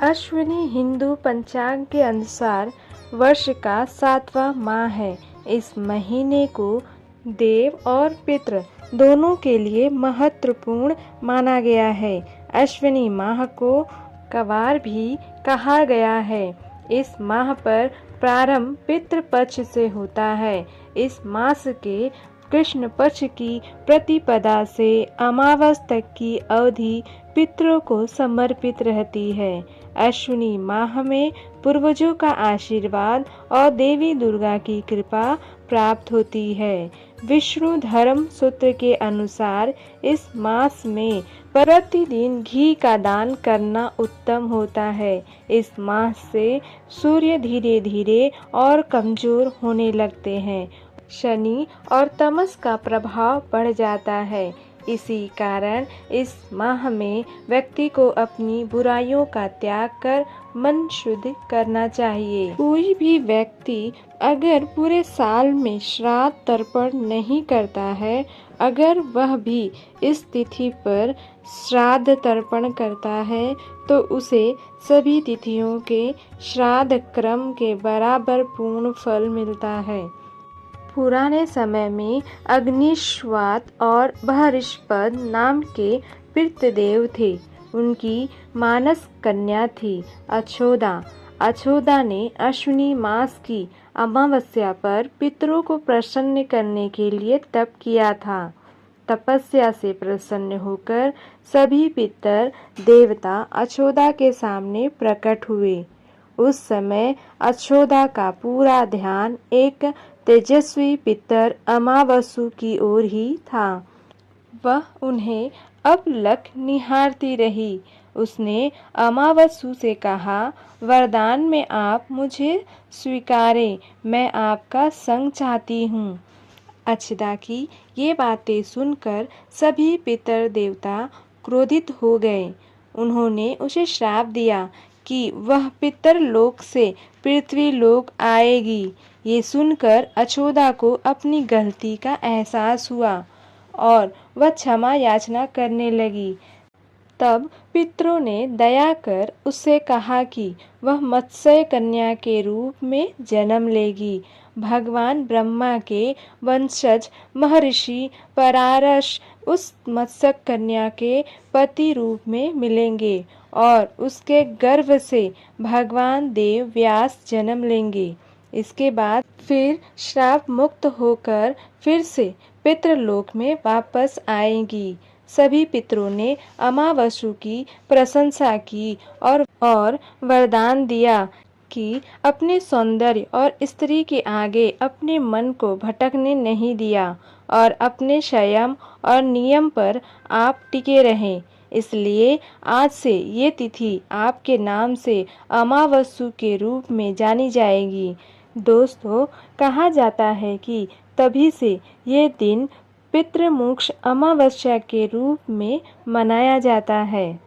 अश्विनी हिंदू पंचांग के अनुसार वर्ष का 7वां माह है। इस महीने को देव और पितृ दोनों के लिए महत्वपूर्ण माना गया है। अश्विनी माह को कवार भी कहा गया है। इस माह पर प्रारंभ पितृ पक्ष से होता है। इस मास के कृष्ण पक्ष की प्रतिपदा से अमावस तक की अवधि पितरों को समर्पित रहती है। अश्विनी माह में पूर्वजों का आशीर्वाद और देवी दुर्गा की कृपा प्राप्त होती है। विष्णु धर्म सूत्र के अनुसार इस मास में प्रतिदिन घी का दान करना उत्तम होता है। इस मास से सूर्य धीरे धीरे और कमजोर होने लगते हैं। शनि और तमस का प्रभाव बढ़ जाता है। इसी कारण इस माह में व्यक्ति को अपनी बुराइयों का त्याग कर मन शुद्ध करना चाहिए। कोई भी व्यक्ति अगर पूरे साल में श्राद्ध तर्पण नहीं करता है, अगर वह भी इस तिथि पर श्राद्ध तर्पण करता है, तो उसे सभी तिथियों के श्राद्ध क्रम के बराबर पूर्ण फल मिलता है। पुराने समय में अग्निश्वात और बृहस्पति नाम के पितृदेव थे। उनकी मानस कन्या थी अछोदा। अछोदा ने अश्विनी मास की अमावस्या पर पितरों को प्रसन्न करने के लिए तप किया था। तपस्या से प्रसन्न होकर सभी पितर देवता अछोदा के सामने प्रकट हुए। उस समय अछोदा का पूरा ध्यान एक तेजस्वी पितर अमावस्या की ओर ही था। वह उन्हें अपलक निहारती रही। उसने अमावस्या से कहा, वरदान में आप मुझे स्वीकारें, मैं आपका संग चाहती हूँ। अछोदा की ये बातें सुनकर सभी पितर देवता क्रोधित हो गए। उन्होंने उसे श्राप दिया कि वह पितर लोक से पृथ्वी लोक आएगी। ये सुनकर अछोदा को अपनी गलती का एहसास हुआ और वह क्षमा याचना करने लगी। तब पितरों ने दया कर उससे कहा कि वह मत्स्य कन्या के रूप में जन्म लेगी। भगवान ब्रह्मा के वंशज महर्षि पराशर उस मत्स्य कन्या के पति रूप में मिलेंगे और उसके गर्भ से भगवान देव व्यास जन्म लेंगे। इसके बाद फिर श्राप मुक्त होकर फिर से पितृलोक में वापस आएंगी। सभी पितरों ने अमावस्या की प्रशंसा की और वरदान दिया कि अपने सौंदर्य और स्त्री के आगे अपने मन को भटकने नहीं दिया और अपने संयम और नियम पर आप टिके रहें। इसलिए आज से ये तिथि आपके नाम से अमावस्या के रूप में जानी जाएगी। दोस्तों, कहा जाता है कि तभी से ये दिन पितृमोक्ष अमावस्या के रूप में मनाया जाता है।